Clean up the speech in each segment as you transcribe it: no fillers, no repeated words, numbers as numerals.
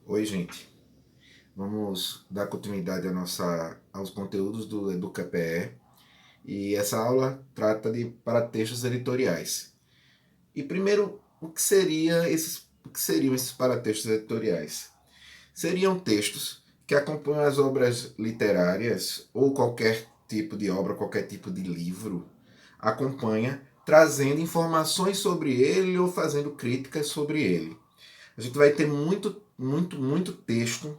Oi, gente. Vamos dar continuidade aos conteúdos do EducaPE e essa aula trata de paratextos editoriais. E primeiro, o que seriam esses paratextos editoriais? Seriam textos que acompanham as obras literárias ou qualquer tipo de obra, qualquer tipo de livro, acompanha trazendo informações sobre ele ou fazendo críticas sobre ele. A gente vai ter muito texto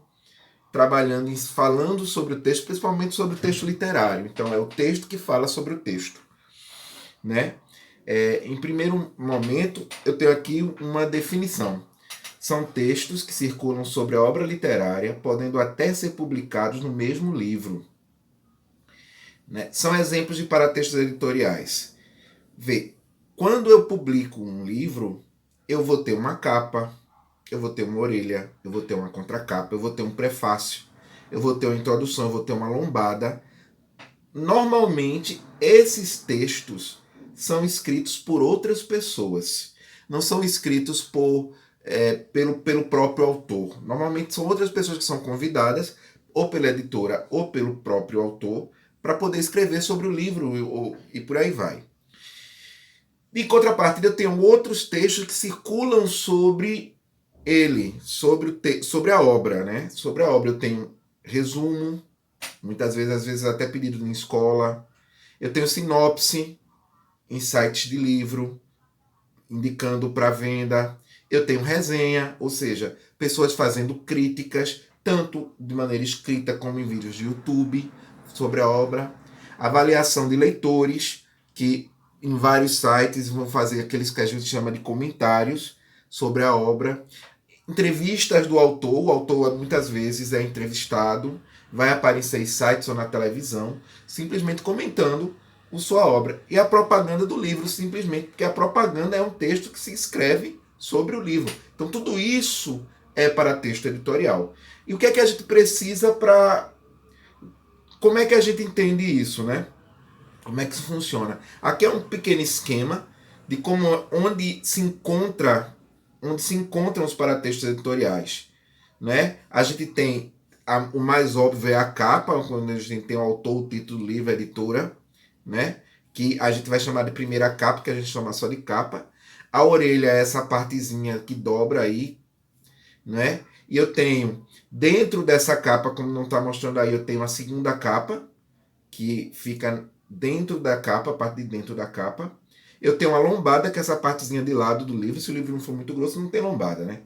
falando sobre o texto, principalmente sobre o texto literário. Então é o texto que fala sobre o texto, né? Em primeiro momento, eu tenho aqui uma definição. São textos que circulam sobre a obra literária, podendo até ser publicados no mesmo livro. Né? São exemplos de paratextos editoriais. Vê, quando eu publico um livro, eu vou ter uma capa, eu vou ter uma orelha, eu vou ter uma contracapa, eu vou ter um prefácio, eu vou ter uma introdução, eu vou ter uma lombada. Normalmente, esses textos são escritos por outras pessoas. Não são escritos pelo próprio autor. Normalmente são outras pessoas que são convidadas, ou pela editora, ou pelo próprio autor, para poder escrever sobre o livro e por aí vai. Em contrapartida, eu tenho outros textos que circulam sobre ele, sobre a obra, né? Sobre a obra eu tenho resumo, muitas vezes, às vezes até pedido em escola. Eu tenho sinopse em sites de livro, indicando para venda. Eu tenho resenha, ou seja, pessoas fazendo críticas, tanto de maneira escrita como em vídeos de YouTube, sobre a obra. Avaliação de leitores, que em vários sites vão fazer aqueles que a gente chama de comentários sobre a obra. Entrevistas do autor, o autor muitas vezes é entrevistado, vai aparecer em sites ou na televisão, simplesmente comentando a sua obra. E a propaganda do livro, simplesmente porque a propaganda é um texto que se escreve sobre o livro. Então tudo isso é para texto editorial. E o que é que a gente precisa para... Como é que a gente entende isso, né? Como é que isso funciona? Aqui é um pequeno esquema de onde se encontram os paratextos editoriais, né? A gente tem o mais óbvio é a capa, quando a gente tem o autor, o título, o livro, a editora, né? Que a gente vai chamar de primeira capa, que a gente chama só de capa. A orelha é essa partezinha que dobra aí, né? E eu tenho dentro dessa capa, como não está mostrando aí, eu tenho a segunda capa, que fica dentro da capa, a parte de dentro da capa. Eu tenho uma lombada, que é essa partezinha de lado do livro. Se o livro não for muito grosso, não tem lombada, né?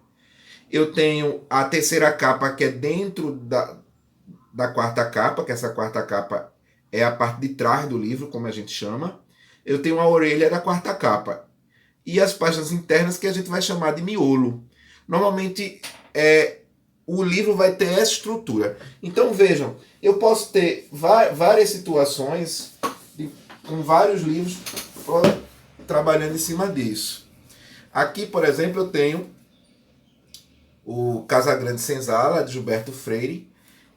Eu tenho a terceira capa, que é dentro da quarta capa, que essa quarta capa é a parte de trás do livro, como a gente chama. Eu tenho a orelha da quarta capa. E as páginas internas, que a gente vai chamar de miolo. Normalmente, o livro vai ter essa estrutura. Então vejam, eu posso ter várias situações com vários livros trabalhando em cima disso. Aqui, por exemplo, eu tenho o Casagrande Senzala, de Gilberto Freire,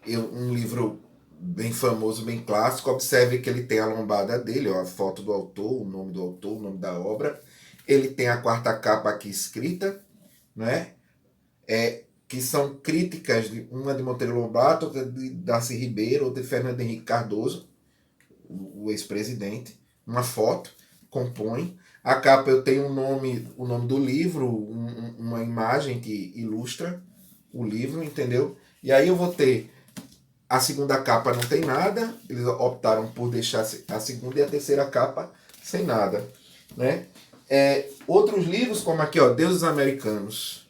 um livro bem famoso, bem clássico. Observe que ele tem a lombada dele, ó, a foto do autor, o nome do autor, o nome da obra. Ele tem a quarta capa aqui escrita, né? Que são críticas, uma de Monteiro Lobato, outra de Darcy Ribeiro, outra de Fernando Henrique Cardoso, o ex-presidente. Uma foto, compõe. A capa eu tenho o nome do livro, uma imagem que ilustra o livro, entendeu? E aí eu vou ter a segunda capa não tem nada, eles optaram por deixar a segunda e a terceira capa sem nada, né? Outros livros, como aqui, ó, Deuses Americanos.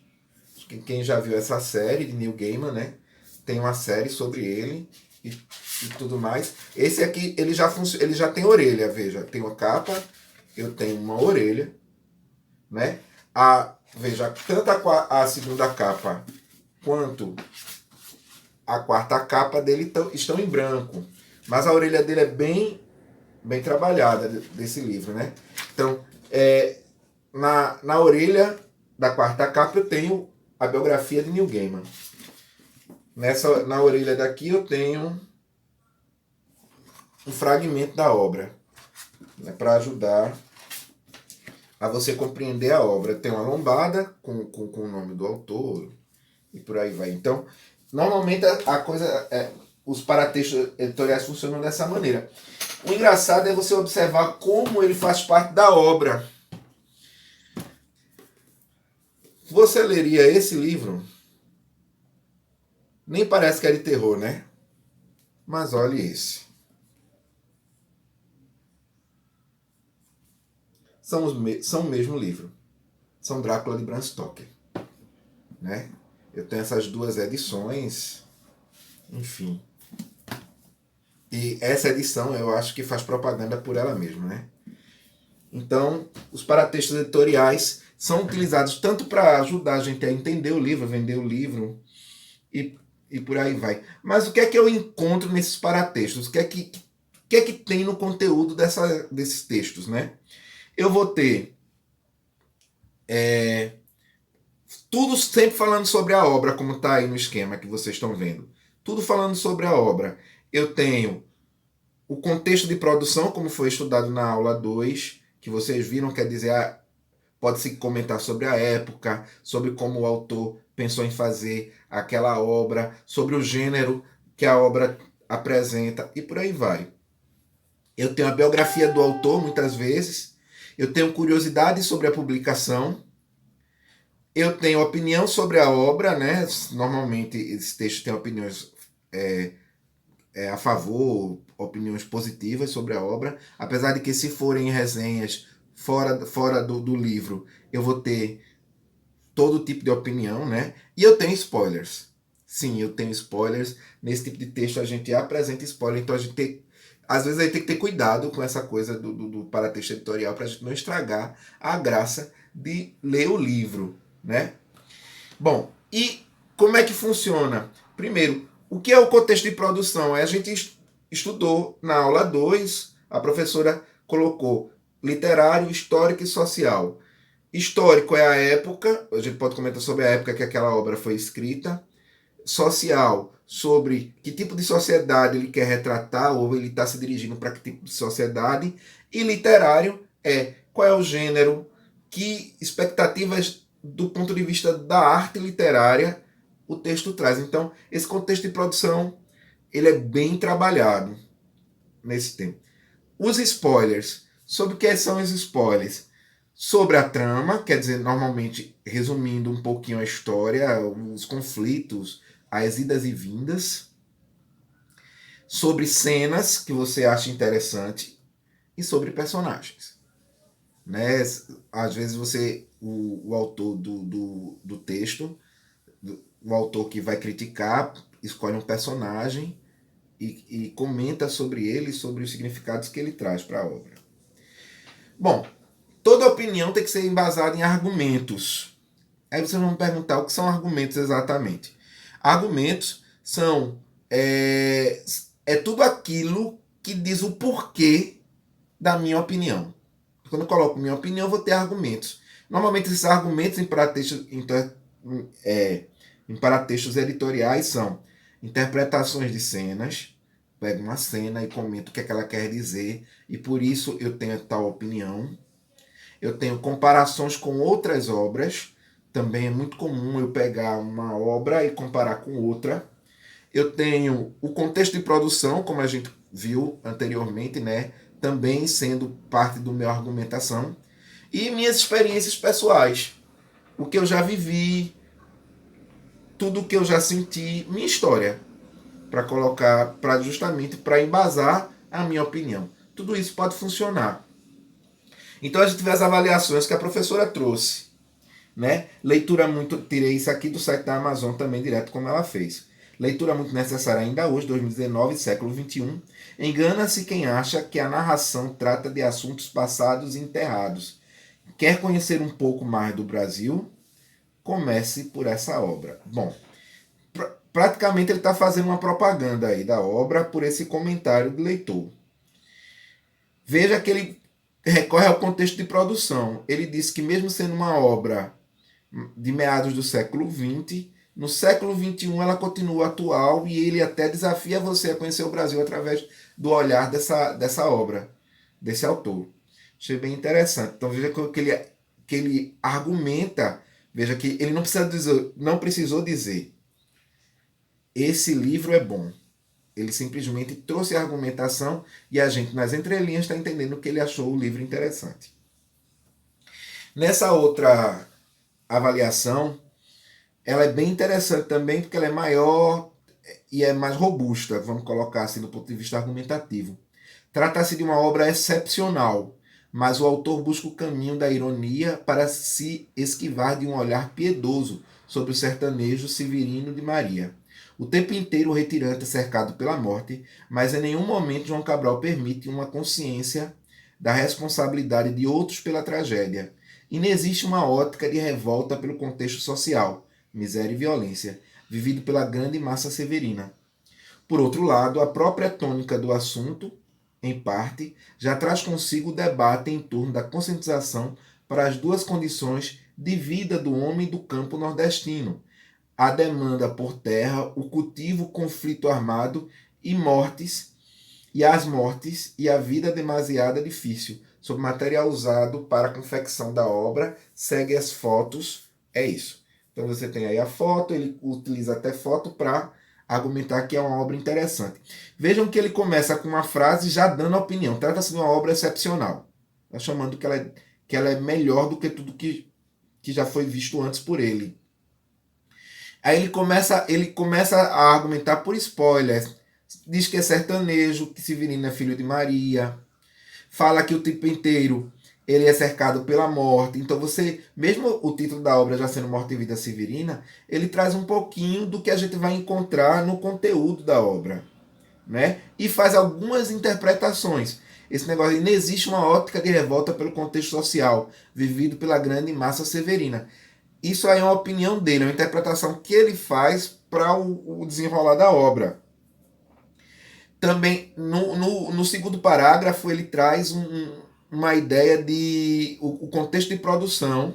Quem já viu essa série de Neil Gaiman, né? Tem uma série sobre ele e tudo mais. Esse aqui, ele já tem orelha, veja. Tem uma capa, eu tenho uma orelha, né? Veja, tanto a segunda capa quanto a quarta capa dele estão em branco. Mas a orelha dele é bem trabalhada desse livro, né? Então, na orelha da quarta capa eu tenho a biografia de Neil Gaiman. Na orelha daqui eu tenho um fragmento da obra, né, para ajudar a você compreender a obra. Tem uma lombada com o nome do autor e por aí vai. Então, normalmente a coisa, os paratextos editoriais funcionam dessa maneira. O engraçado é você observar como ele faz parte da obra. Você leria esse livro? Nem parece que é de terror, né? Mas olhe esse. São o mesmo livro. São Drácula de Bram Stoker, né? Eu tenho essas duas edições, enfim. E essa edição eu acho que faz propaganda por ela mesma, né? Então, os paratextos editoriais são utilizados tanto para ajudar a gente a entender o livro, vender o livro e por aí vai. Mas o que é que eu encontro nesses paratextos? O que é que tem no conteúdo desses textos, né? Eu vou ter tudo sempre falando sobre a obra, como está aí no esquema que vocês estão vendo. Tudo falando sobre a obra. Eu tenho o contexto de produção, como foi estudado na aula 2, que vocês viram, quer dizer, pode-se comentar sobre a época, sobre como o autor pensou em fazer aquela obra, sobre o gênero que a obra apresenta e por aí vai. Eu tenho a biografia do autor, muitas vezes. Eu tenho curiosidade sobre a publicação. Eu tenho opinião sobre a obra, né? Normalmente esse texto tem opiniões a favor, opiniões positivas sobre a obra. Apesar de que se forem resenhas fora do livro, eu vou ter todo tipo de opinião, né? E eu tenho spoilers. Sim, eu tenho spoilers. Nesse tipo de texto a gente apresenta spoiler, então às vezes a gente tem que ter cuidado com essa coisa do paratexto editorial para a gente não estragar a graça de ler o livro, né? Bom, e como é que funciona? Primeiro, o que é o contexto de produção? A gente estudou na aula 2, a professora colocou literário, histórico e social. Histórico é a época, a gente pode comentar sobre a época que aquela obra foi escrita. Social, sobre que tipo de sociedade ele quer retratar, ou ele está se dirigindo para que tipo de sociedade. E literário é qual é o gênero, que expectativas do ponto de vista da arte literária o texto traz. Então, esse contexto de produção ele é bem trabalhado nesse tempo. Os spoilers. Sobre o que são os spoilers? Sobre a trama, quer dizer, normalmente, resumindo um pouquinho a história, os conflitos, as idas e vindas. Sobre cenas que você acha interessante e sobre personagens. Né? Às vezes o autor do texto, o autor que vai criticar, escolhe um personagem e comenta sobre ele, sobre os significados que ele traz para a obra. Bom, toda opinião tem que ser embasada em argumentos. Aí vocês vão me perguntar o que são argumentos exatamente. Argumentos são tudo aquilo que diz o porquê da minha opinião. Quando eu coloco minha opinião, eu vou ter argumentos. Normalmente esses argumentos em paratextos editoriais são interpretações de cenas. Pego uma cena e comento o que é que ela quer dizer e por isso eu tenho tal opinião. Eu tenho comparações com outras obras. Também é muito comum eu pegar uma obra e comparar com outra. Eu tenho o contexto de produção, como a gente viu anteriormente, né? Também sendo parte do meu argumentação. E minhas experiências pessoais. O que eu já vivi, tudo o que eu já senti, minha história. Para colocar, justamente para embasar a minha opinião. Tudo isso pode funcionar. Então a gente vê as avaliações que a professora trouxe. Né? Leitura muito. Tirei isso aqui do site da Amazon também, direto como ela fez. Leitura muito necessária ainda hoje, 2019, século XXI. Engana-se quem acha que a narração trata de assuntos passados e enterrados. Quer conhecer um pouco mais do Brasil? Comece por essa obra. Bom, praticamente ele está fazendo uma propaganda aí da obra por esse comentário do leitor. Veja que ele recorre ao contexto de produção. Ele diz que mesmo sendo uma obra de meados do século XX, no século XXI ela continua atual e ele até desafia você a conhecer o Brasil através do olhar dessa obra, desse autor. Achei bem interessante. Então veja que ele argumenta Veja que ele não precisou dizer esse livro é bom. Ele simplesmente trouxe a argumentação e a gente, nas entrelinhas, está entendendo que ele achou o livro interessante. Nessa outra avaliação, ela é bem interessante também porque ela é maior e é mais robusta, vamos colocar assim, do ponto de vista argumentativo. Trata-se de uma obra excepcional, mas o autor busca o caminho da ironia para se esquivar de um olhar piedoso sobre o sertanejo Severino de Maria. O tempo inteiro o retirante é cercado pela morte, mas em nenhum momento João Cabral permite uma consciência da responsabilidade de outros pela tragédia. E não existe uma ótica de revolta pelo contexto social, miséria e violência, vivido pela grande massa severina. Por outro lado, a própria tônica do assunto, em parte, já traz consigo o debate em torno da conscientização para as duas condições de vida do homem do campo nordestino: a demanda por terra, o cultivo, o conflito armado e as mortes e a vida demasiada difícil, sob material usado para a confecção da obra, segue as fotos, é isso. Então você tem aí a foto, ele utiliza até foto para argumentar que é uma obra interessante. Vejam que ele começa com uma frase já dando a opinião. Trata-se de uma obra excepcional. Está chamando que ela é melhor do que tudo que já foi visto antes por ele. Aí ele começa a argumentar por spoilers. Diz que é sertanejo, que Severino é filho de Maria. Fala que o tempo inteiro ele é cercado pela morte. Então você, mesmo o título da obra já sendo Morte e Vida Severina, ele traz um pouquinho do que a gente vai encontrar no conteúdo da obra, né? E faz algumas interpretações. Esse negócio de não existe uma ótica de revolta pelo contexto social vivido pela grande massa severina. Isso aí é uma opinião dele, é uma interpretação que ele faz para o desenrolar da obra. Também, no segundo parágrafo, ele traz uma ideia de o contexto de produção,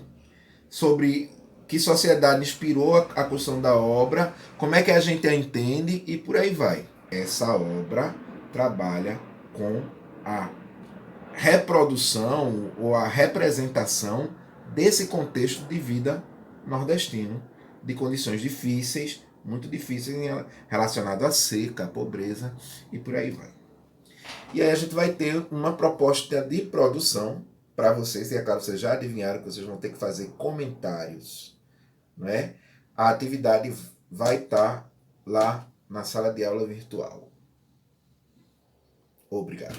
sobre que sociedade inspirou a construção da obra, como é que a gente a entende e por aí vai. Essa obra trabalha com a reprodução ou a representação desse contexto de vida nordestino, de condições difíceis, muito difíceis relacionado à seca, à pobreza e por aí vai. E aí a gente vai ter uma proposta de produção para vocês, e é claro, vocês já adivinharam que vocês vão ter que fazer comentários, não é? A atividade vai estar lá na sala de aula virtual. Obrigado.